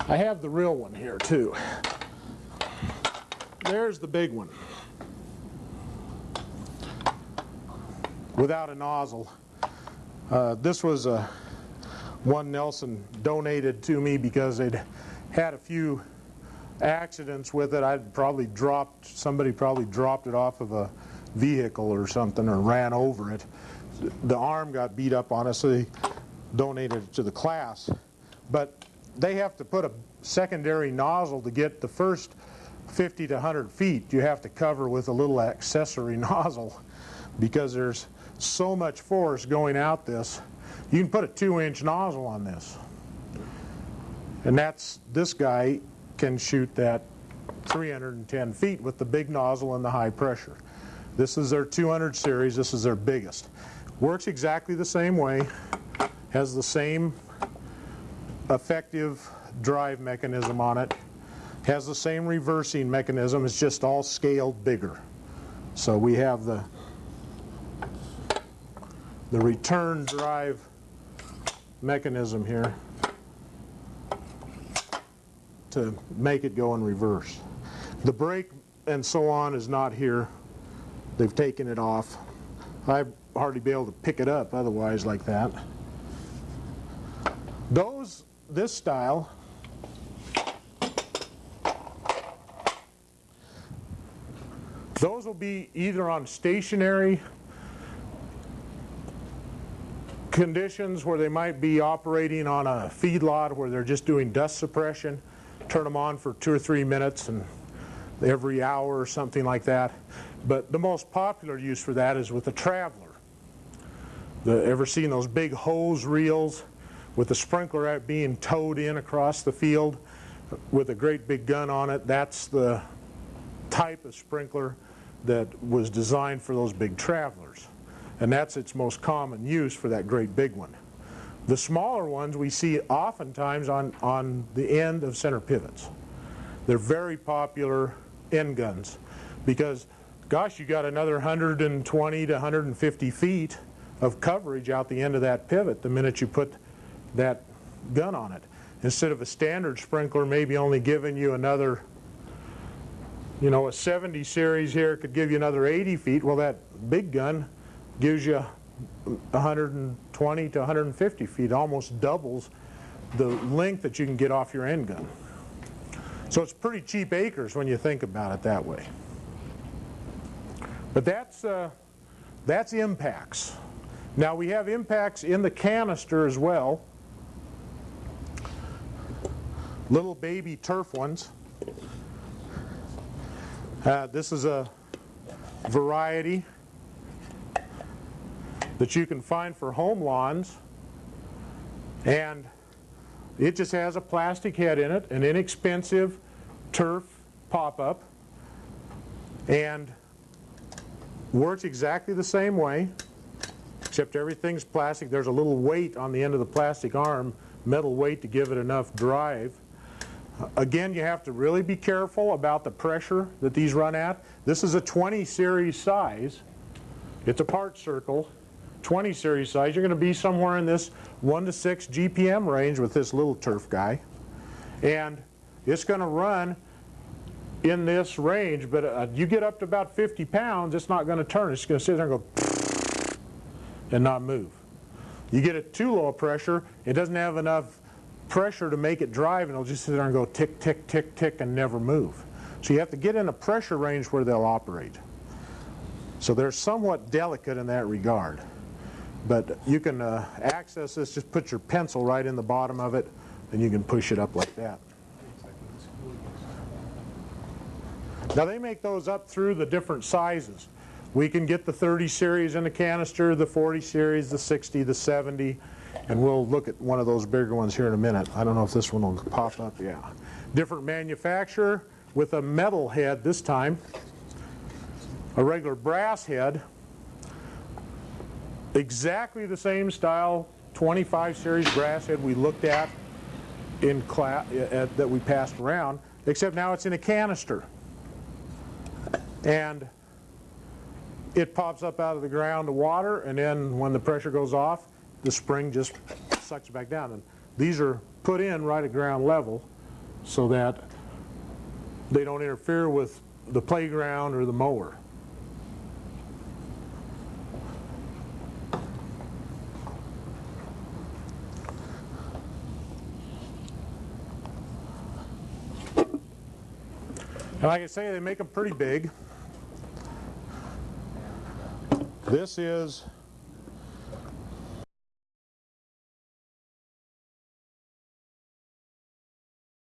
I have the real one here too. There's the big one without a nozzle. This was one Nelson donated to me because they'd had a few accidents with it. Somebody probably dropped it off of a vehicle or something or ran over it. The arm got beat up on it, so they donated it to the class. But they have to put a secondary nozzle to get the first 50 to 100 feet. You have to cover with a little accessory nozzle because there's so much force going out this. You can put a 2-inch nozzle on this. And this guy can shoot that 310 feet with the big nozzle and the high pressure. This is their 200 series. This is their biggest. Works exactly the same way. Has the same effective drive mechanism on it. Has the same reversing mechanism. It's just all scaled bigger. So we have the return drive mechanism here to make it go in reverse. The brake and so on is not here. They've taken it off. I'd hardly be able to pick it up otherwise like that. This style, those will be either on stationary conditions where they might be operating on a feedlot where they're just doing dust suppression, turn them on for 2 or 3 minutes and every hour or something like that. But the most popular use for that is with a traveler. Ever seen those big hose reels with the sprinkler being towed in across the field with a great big gun on it? That's the type of sprinkler that was designed for those big travelers. And that's its most common use for that great big one. The smaller ones we see oftentimes on the end of center pivots. They're very popular end guns because, gosh, you got another 120 to 150 feet of coverage out the end of that pivot the minute you put that gun on it. Instead of a standard sprinkler maybe only giving you another, a 70 series here could give you another 80 feet. Well, that big gun gives you 120 to 150 feet, almost doubles the length that you can get off your end gun. So it's pretty cheap acres when you think about it that way. But that's impacts. Now we have impacts in the canister as well. Little baby turf ones. This is a variety that you can find for home lawns, and it just has a plastic head in it, an inexpensive turf pop-up, and works exactly the same way, except everything's plastic. There's a little weight on the end of the plastic arm, metal weight, to give it enough drive. Again, you have to really be careful about the pressure that these run at. This is a 20 series size. It's a part circle, 20 series size. You're going to be somewhere in this 1 to 6 GPM range with this little turf guy. And it's going to run in this range, but you get up to about 50 pounds, it's not going to turn. It's going to sit there and go and not move. You get it too low a pressure, it doesn't have enough pressure to make it drive, and it'll just sit there and go tick, tick, tick, tick, and never move. So you have to get in a pressure range where they'll operate. So they're somewhat delicate in that regard. But you can access this, just put your pencil right in the bottom of it, and you can push it up like that. Now they make those up through the different sizes. We can get the 30 series in the canister, the 40 series, the 60, the 70, and we'll look at one of those bigger ones here in a minute. I don't know if this one will pop up. Yeah. Different manufacturer with a metal head this time, a regular brass head, exactly the same style, 25 series brass head we looked at in class that we passed around, except now it's in a canister. And it pops up out of the ground to water, and then when the pressure goes off, the spring just sucks it back down. And these are put in right at ground level so that they don't interfere with the playground or the mower. And like I say, they make them pretty big. This is